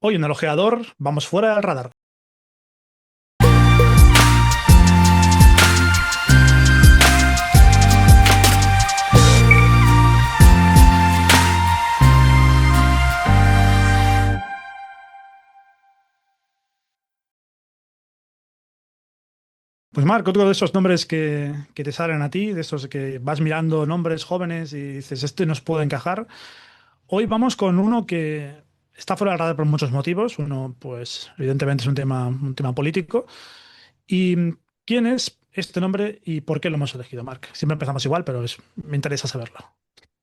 Hoy en el ojeador vamos fuera del radar. Pues Marc, otro de esos nombres que te salen a ti, de esos que vas mirando nombres jóvenes y dices, este nos puede encajar. Hoy vamos con uno que está fuera del radar por muchos motivos. Uno, pues, evidentemente es un tema político. ¿Y quién es este nombre y por qué lo hemos elegido, Marc? Siempre empezamos igual, pero me interesa saberlo.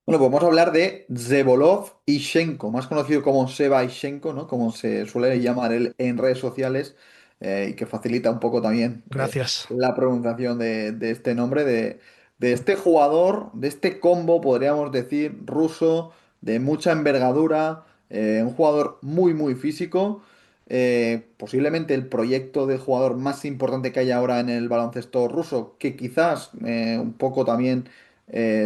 Bueno, pues vamos a hablar de Zebolov Ishenko, más conocido como Seba Ishenko, ¿no? Como se suele llamar él en redes sociales, y que facilita un poco también Gracias. la pronunciación de este nombre, de este jugador, de este combo, podríamos decir, ruso, de mucha envergadura, un jugador muy, muy físico, posiblemente el proyecto de jugador más importante que hay ahora en el baloncesto ruso, que quizás un poco también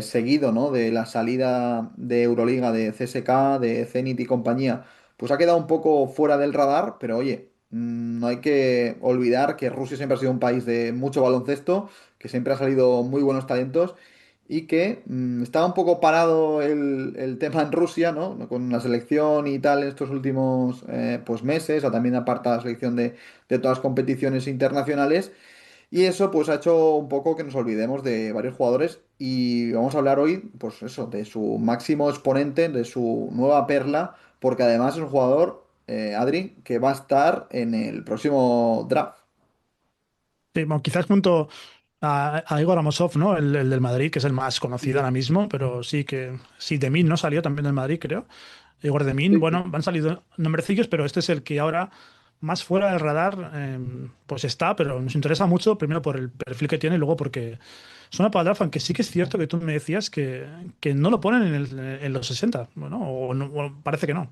seguido, ¿no? De la salida de Euroliga de CSK, de Zenit y compañía, pues ha quedado un poco fuera del radar, pero oye, no hay que olvidar que Rusia siempre ha sido un país de mucho baloncesto, que siempre ha salido muy buenos talentos y que estaba un poco parado el tema en Rusia, ¿no? Con la selección y tal en estos últimos pues meses, o también aparte de la selección de todas las competiciones internacionales. Y eso pues ha hecho un poco que nos olvidemos de varios jugadores y vamos a hablar hoy pues eso, de su máximo exponente, de su nueva perla, porque además es un jugador, Adri, que va a estar en el próximo draft. Sí, bueno, quizás junto a Igor Amosov, ¿no? El del Madrid, que es el más conocido ahora mismo, pero sí, de Min no salió también del Madrid, creo. Igor de Min, Sí, bueno, han salido nombrecillos, pero este es el que ahora más fuera del radar, pues está, pero nos interesa mucho, primero por el perfil que tiene y luego porque suena para el draft, aunque sí que es cierto que tú me decías que no lo ponen en los 60, bueno, o parece que no.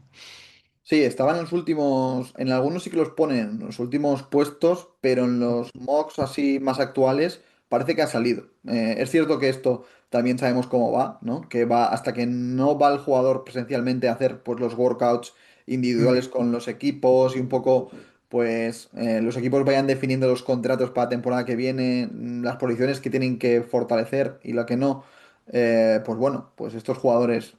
sí, estaban en los últimos, en algunos sí que los ponen en los últimos puestos, pero en los mocks así más actuales parece que ha salido. Es cierto que esto también sabemos cómo va, ¿no? Que va hasta que no va el jugador presencialmente a hacer pues los workouts Mm. individuales con los equipos y un poco pues los equipos vayan definiendo los contratos para la temporada que viene, las posiciones que tienen que fortalecer y la que no. Pues bueno, pues estos jugadores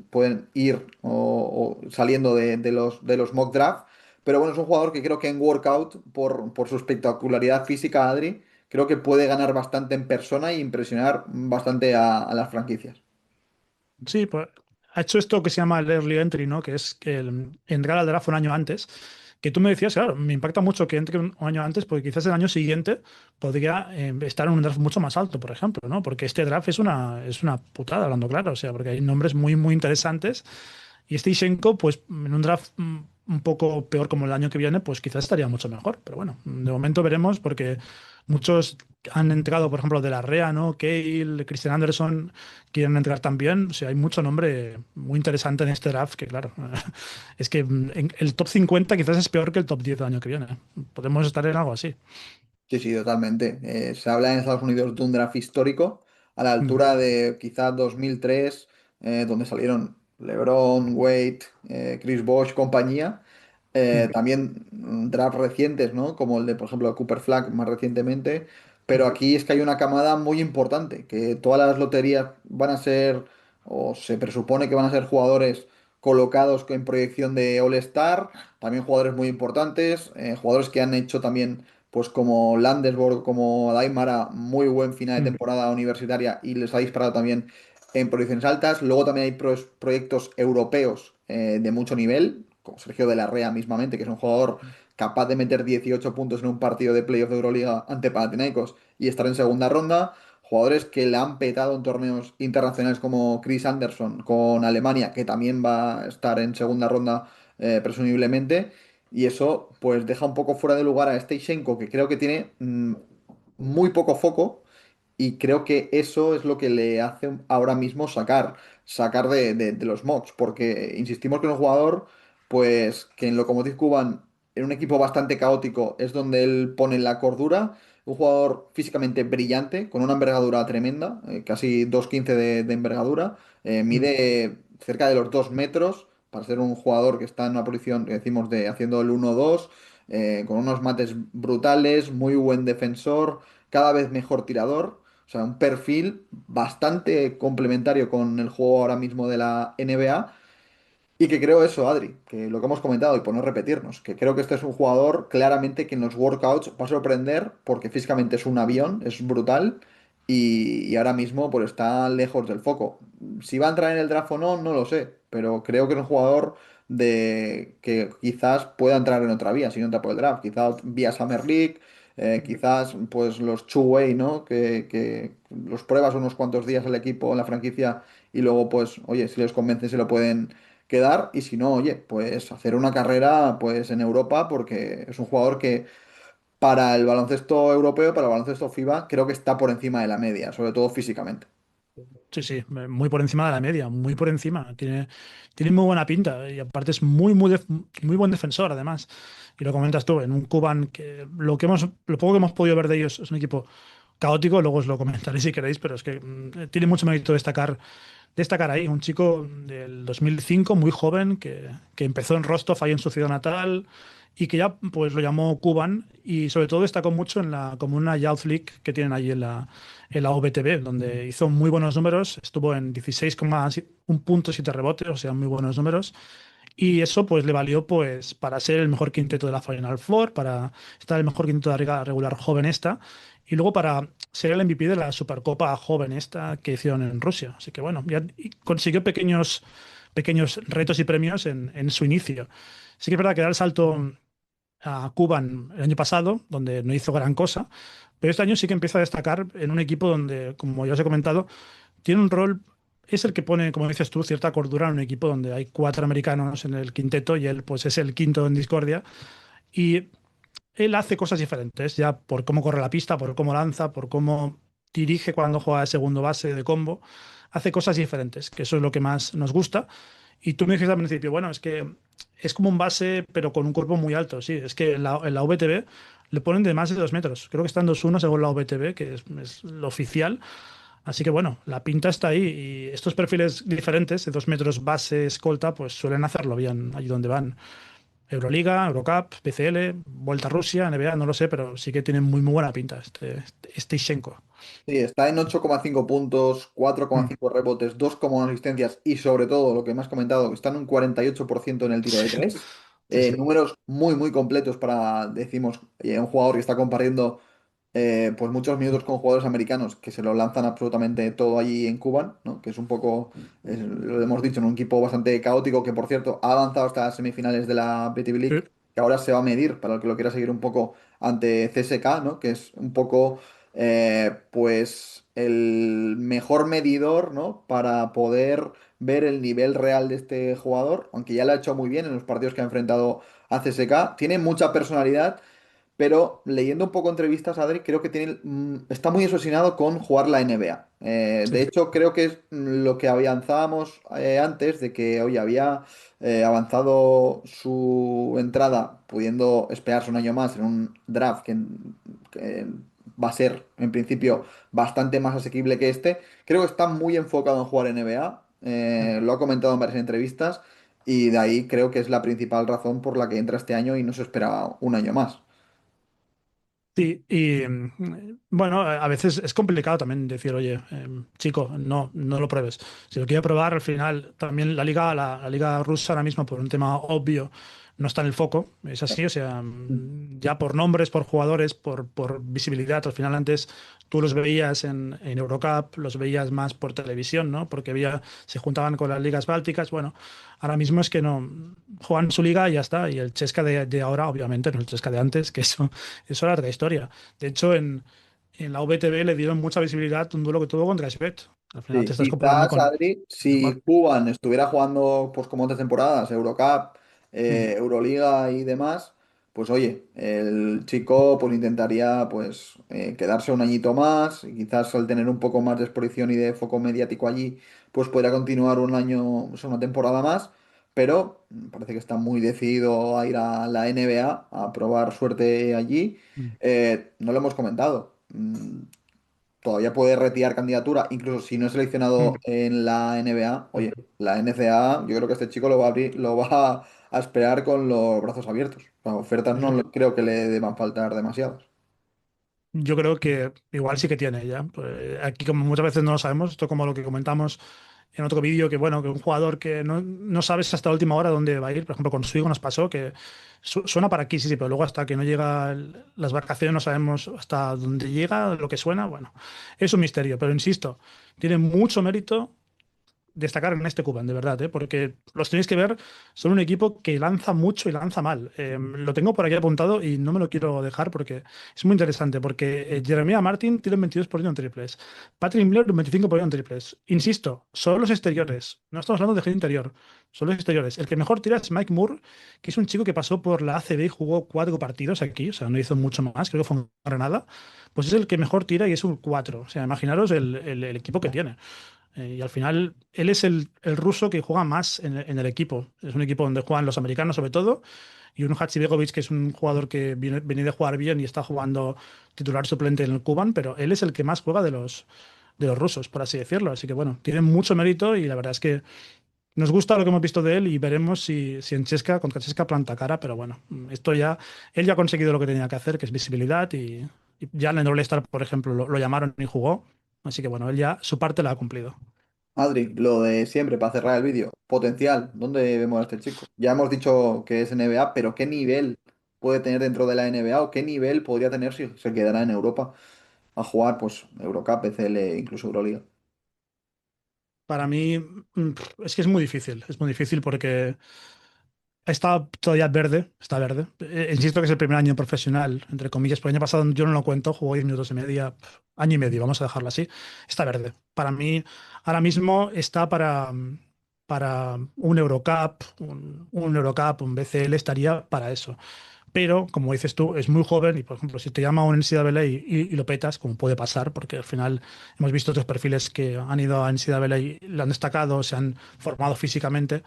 pueden ir o saliendo de los mock draft, pero bueno, es un jugador que creo que en workout, por su espectacularidad física, Adri, creo que puede ganar bastante en persona e impresionar bastante a las franquicias. Sí, pues ha hecho esto que se llama el early entry, ¿no? Que es que entrar al draft un año antes. Que tú me decías, claro, me impacta mucho que entre un año antes, porque quizás el año siguiente podría estar en un draft mucho más alto, por ejemplo, ¿no? Porque este draft es una putada, hablando claro, o sea, porque hay nombres muy, muy interesantes y este Ishenko, pues en un draft un poco peor como el año que viene, pues quizás estaría mucho mejor. Pero bueno, de momento veremos porque muchos han entrado, por ejemplo, de la REA, ¿no? Cale, Christian Anderson quieren entrar también. O sea, hay mucho nombre muy interesante en este draft que, claro, es que el top 50 quizás es peor que el top 10 del año que viene. Podemos estar en algo así. Sí, sí, totalmente. Se habla en Estados Unidos de un draft histórico a la Mm, altura de quizás 2003, donde salieron LeBron, Wade, Chris Bosh, compañía. mm, También drafts recientes, ¿no? Como el de, por ejemplo, Cooper Flag más recientemente. Pero mm, aquí es que hay una camada muy importante, que todas las loterías van a ser, o se presupone que van a ser jugadores colocados en proyección de All-Star, también jugadores muy importantes, jugadores que han hecho también pues como Landesborg, como Daimara, muy buen final de mm, temporada universitaria y les ha disparado también en proyecciones altas. Luego también hay proyectos europeos de mucho nivel, como Sergio de la Rea mismamente, que es un jugador capaz de meter 18 puntos en un partido de playoff de Euroliga ante Panathinaikos y estar en segunda ronda. Jugadores que le han petado en torneos internacionales como Chris Anderson con Alemania, que también va a estar en segunda ronda presumiblemente. Y eso pues deja un poco fuera de lugar a Steichenko, que creo que tiene muy poco foco y creo que eso es lo que le hace ahora mismo sacar de los mocks, porque insistimos que es un jugador pues que en Lokomotiv Kuban, en un equipo bastante caótico, es donde él pone la cordura. Un jugador físicamente brillante, con una envergadura tremenda, casi 2,15 de envergadura, mm. mide cerca de los 2 metros. para ser un jugador que está en una posición que decimos de haciendo el 1-2, con unos mates brutales, muy buen defensor, cada vez mejor tirador. O sea, un perfil bastante complementario con el juego ahora mismo de la NBA. Y que creo eso, Adri, que lo que hemos comentado y por no repetirnos, que creo que este es un jugador claramente que en los workouts va a sorprender porque físicamente es un avión, es brutal y ahora mismo pues está lejos del foco. Si va a entrar en el draft o no, no lo sé, pero creo que es un jugador de que quizás pueda entrar en otra vía, si no entra por el draft, quizás vía Summer League, quizás pues los two-way, ¿no? Que los pruebas unos cuantos días el equipo en la franquicia y luego pues, oye, si les convence se lo pueden quedar y si no, oye, pues hacer una carrera pues en Europa porque es un jugador que para el baloncesto europeo, para el baloncesto FIBA, creo que está por encima de la media, sobre todo físicamente. Sí, sí, muy por encima de la media, muy por encima. Tiene muy buena pinta y aparte es muy buen defensor, además. Y lo comentas tú, en un Cuban que lo poco que hemos podido ver de ellos es un equipo caótico, luego os lo comentaré si queréis, pero es que tiene mucho mérito destacar ahí. Un chico del 2005, muy joven, que empezó en Rostov, ahí en su ciudad natal, y que ya pues lo llamó Cuban, y sobre todo destacó mucho en la como una Youth League que tienen allí en la VTB, donde hizo muy buenos números, estuvo en 16,1 puntos y 7 rebotes, o sea, muy buenos números. Y eso pues le valió pues para ser el mejor quinteto de la Final Four, para estar el mejor quinteto de la Liga Regular joven esta, y luego para ser el MVP de la Supercopa joven esta que hicieron en Rusia. Así que bueno, ya consiguió pequeños retos y premios en su inicio. Sí que es verdad que dar el salto a Cuba el año pasado, donde no hizo gran cosa, pero este año sí que empieza a destacar en un equipo donde, como ya os he comentado, tiene un rol, es el que pone, como dices tú, cierta cordura en un equipo donde hay cuatro americanos en el quinteto y él pues es el quinto en discordia. Y él hace cosas diferentes, ya por cómo corre la pista, por cómo lanza, por cómo dirige cuando juega de segundo base de combo. Hace cosas diferentes, que eso es lo que más nos gusta. Y tú me dijiste al principio, bueno, es que es como un base, pero con un cuerpo muy alto. Sí, es que en la VTB le ponen de más de 2 metros. Creo que está en 2,1 según la VTB, que es lo oficial. Así que bueno, la pinta está ahí y estos perfiles diferentes de 2 metros base, escolta, pues suelen hacerlo bien allí donde van. Euroliga, Eurocup, PCL, Vuelta a Rusia, NBA, no lo sé, pero sí que tienen muy buena pinta este Ishenko. Sí, está en 8,5 puntos, cuatro coma Mm. cinco rebotes, 2,1 asistencias y sobre todo lo que me has comentado, que está en un 48% en el tiro de tres. Sí, sí. Números muy completos para, decimos, un jugador que está compartiendo pues muchos minutos con jugadores americanos que se lo lanzan absolutamente todo allí en Cuba, ¿no? Que es un poco, lo hemos dicho, en un equipo bastante caótico que, por cierto, ha avanzado hasta las semifinales de la BTV Sí. League, que ahora se va a medir, para el que lo quiera seguir un poco, ante CSK, ¿no? Que es un poco, pues, el mejor medidor, ¿no? Para poder ver el nivel real de este jugador, aunque ya lo ha hecho muy bien en los partidos que ha enfrentado a CSK. Tiene mucha personalidad, pero leyendo un poco entrevistas, Adri, creo que está muy obsesionado con jugar la NBA. Sí. De hecho, creo que es lo que avanzábamos antes, de que hoy había avanzado su entrada, pudiendo esperarse un año más en un draft que va a ser, en principio, bastante más asequible que este. Creo que está muy enfocado en jugar NBA. Lo ha comentado en varias entrevistas. Y de ahí creo que es la principal razón por la que entra este año y no se espera un año más. Sí, y bueno, a veces es complicado también decir, oye, chico, no lo pruebes. Si lo quiero probar, al final también la liga rusa ahora mismo, por un tema obvio, no está en el foco. Es así, o sea, ya por nombres, por jugadores, por visibilidad, al final antes tú los veías en Eurocup, los veías más por televisión, ¿no? Porque se juntaban con las ligas bálticas. Bueno, ahora mismo es que no, juegan su liga y ya está. Y el Chesca de ahora, obviamente, no el Chesca de antes, que eso era otra historia. De hecho, en la VTB le dieron mucha visibilidad un duelo que tuvo contra Svet. Al final te Sí, estás comparando quizás, con Adri, Neymar. si Cuban estuviera jugando pues como otras temporadas, Eurocup, Mm. Euroliga y demás, pues oye, el chico pues intentaría pues quedarse un añito más, y quizás al tener un poco más de exposición y de foco mediático allí, pues podría continuar un año, o sea, una temporada más, pero parece que está muy decidido a ir a la NBA a probar suerte allí. Mm. No lo hemos comentado. todavía puede retirar candidatura, incluso si no es seleccionado Mm. en la NBA. Oye, la NCAA, yo creo que este chico lo va a abrir, lo va a esperar con los brazos abiertos. Las ofertas no creo que le deban faltar demasiadas. Yo creo que igual sí que tiene ya. Pues aquí, como muchas veces no lo sabemos, esto como lo que comentamos en otro vídeo, que bueno, que un jugador que no sabes hasta la última hora dónde va a ir, por ejemplo, con Suigo nos pasó, que suena para aquí, sí, sí, pero luego hasta que no llega las vacaciones no sabemos hasta dónde llega, lo que suena, bueno, es un misterio, pero insisto, tiene mucho mérito destacar en este Cuban, de verdad, ¿eh? Porque los tenéis que ver, son un equipo que lanza mucho y lanza mal. Lo tengo por aquí apuntado y no me lo quiero dejar porque es muy interesante, porque Jeremiah Martin tira un 22% en triples, Patrick Miller un 25% en triples. Insisto, son los exteriores, no estamos hablando de gente interior, son los exteriores. El que mejor tira es Mike Moore, que es un chico que pasó por la ACB y jugó 4 partidos aquí, o sea, no hizo mucho más, creo que fue en Granada, pues es el que mejor tira y es un 4. O sea, imaginaros el equipo que tiene. Y al final, él es el ruso que juega más en el equipo. Es un equipo donde juegan los americanos sobre todo, y un Hachibegovic que es un jugador que viene de jugar bien y está jugando titular suplente en el Cuban, pero él es el que más juega de los rusos, por así decirlo. Así que bueno, tiene mucho mérito y la verdad es que nos gusta lo que hemos visto de él y veremos si en Chesca, contra Chesca planta cara, pero bueno, esto ya, él ya ha conseguido lo que tenía que hacer, que es visibilidad y ya en el All-Star, por ejemplo, lo llamaron y jugó. Así que bueno, él ya su parte la ha cumplido. Adri, lo de siempre, para cerrar el vídeo. Potencial, ¿dónde vemos a este chico? Ya hemos dicho que es NBA, pero ¿qué nivel puede tener dentro de la NBA o qué nivel podría tener si se quedará en Europa a jugar, pues, Eurocup, BCL, incluso Euroliga? Para mí, es que es muy difícil porque está todavía verde, está verde. Insisto que es el primer año profesional, entre comillas, por el año pasado yo no lo cuento, jugó 10 minutos y media, año y medio, vamos a dejarlo así. Está verde. Para mí, ahora mismo está para un Eurocup, un Eurocup, un BCL, estaría para eso. Pero, como dices tú, es muy joven y, por ejemplo, si te llama a un NCAA y lo petas, como puede pasar, porque al final hemos visto otros perfiles que han ido a NCAA y lo han destacado, se han formado físicamente,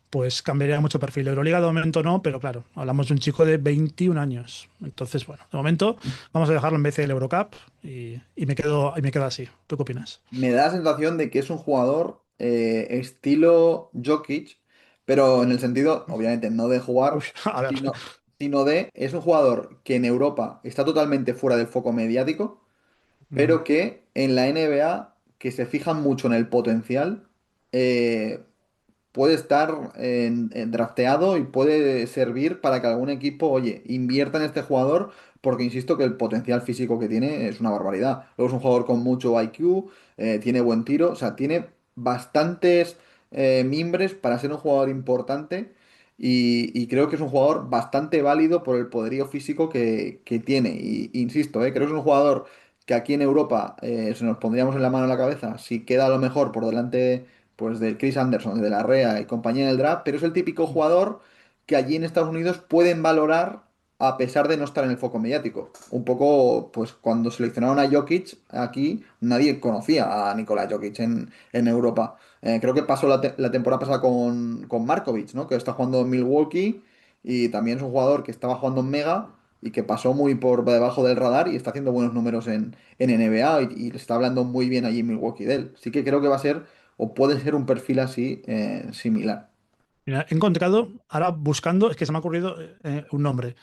pues cambiaría mucho perfil. Euroliga de momento no, pero claro, hablamos de un chico de 21 años. Entonces, bueno, de momento vamos a dejarlo en vez del Eurocup y me quedo así. ¿Tú qué opinas? Me da la sensación de que es un jugador estilo Jokic, pero en el sentido, obviamente, no de Uy, jugar, a ver. sino de, es un jugador que en Europa está totalmente fuera del foco mediático, Mm. pero que en la NBA, que se fijan mucho en el potencial, eh, puede estar drafteado y puede servir para que algún equipo, oye, invierta en este jugador, porque insisto que el potencial físico que tiene es una barbaridad. Luego es un jugador con mucho IQ, tiene buen tiro, o sea, tiene bastantes mimbres para ser un jugador importante. Y creo que es un jugador bastante válido por el poderío físico que tiene. Y insisto, creo que es un jugador que aquí en Europa se nos pondríamos en la mano a la cabeza si queda a lo mejor por delante pues del Chris Anderson, de la Rea y compañía en el draft, pero es el típico jugador que allí en Estados Unidos pueden valorar a pesar de no estar en el foco mediático. Un poco, pues cuando seleccionaron a Jokic, aquí nadie conocía a Nikola Jokic en Europa. Creo que pasó la temporada pasada con Markovic, ¿no? Que está jugando en Milwaukee y también es un jugador que estaba jugando en Mega y que pasó muy por debajo del radar y está haciendo buenos números en NBA y le está hablando muy bien allí en Milwaukee de él. Sí que creo que va a ser o puede ser un perfil así similar. Mira, he encontrado, ahora buscando, es que se me ha ocurrido un nombre.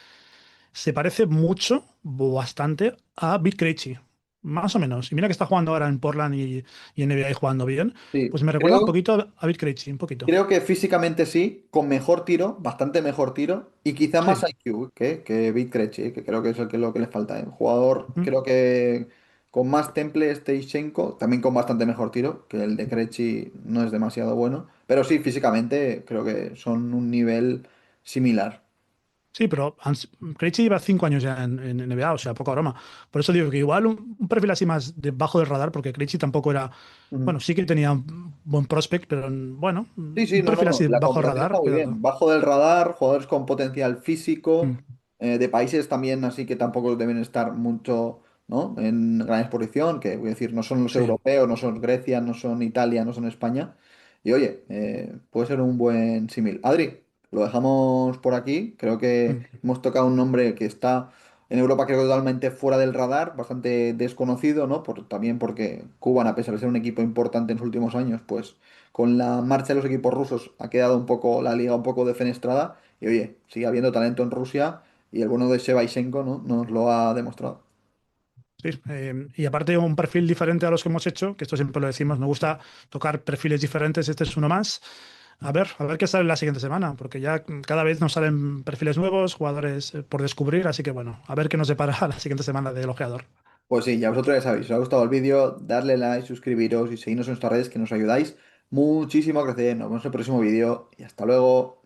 Se parece mucho, bastante, a Bit Krejci, más o menos. Y mira que está jugando ahora en Portland y en NBA y jugando bien. Sí, Pues me recuerda un poquito a Bit Krejci, un poquito. creo que físicamente sí, con mejor tiro, bastante mejor tiro, y quizá más Sí. IQ que Bit Krejci, que creo que es lo que le falta. Un jugador, Mm. creo que con más temple Steichenko, también con bastante mejor tiro, que el de Krejci no es demasiado bueno, pero sí, físicamente creo que son un nivel similar. Sí, pero Krejci lleva 5 años ya en NBA, o sea, poca broma. Por eso digo que igual un perfil así más debajo del radar, porque Krejci tampoco era, bueno, Ujú. sí que tenía un buen prospect, pero bueno, Sí, sí, un no, perfil no, así la bajo el combinación está radar, muy cuidado. bien. Bajo del radar, jugadores con potencial físico, Mm. de países también, así que tampoco deben estar mucho, ¿no? En gran exposición, que voy a decir, no son los Sí. europeos, no son Grecia, no son Italia, no son España. Y oye, puede ser un buen símil. Adri, lo dejamos por aquí. Creo que Mm. hemos tocado un nombre que está En Europa creo que totalmente fuera del radar, bastante desconocido, ¿no? También porque Cuban, a pesar de ser un equipo importante en los últimos años, pues con la marcha de los equipos rusos ha quedado un poco la liga un poco defenestrada. Y oye, sigue habiendo talento en Rusia y el bueno de Shevchenko, ¿no? Nos lo ha demostrado. Sí, y aparte un perfil diferente a los que hemos hecho, que esto siempre lo decimos, nos gusta tocar perfiles diferentes, este es uno más. A ver qué sale la siguiente semana, porque ya cada vez nos salen perfiles nuevos, jugadores por descubrir, así que bueno, a ver qué nos depara la siguiente semana del ojeador. Pues sí, ya vosotros ya sabéis, si os ha gustado el vídeo, darle like, suscribiros y seguirnos en nuestras redes que nos ayudáis muchísimo a crecer. Nos vemos en el próximo vídeo y hasta luego.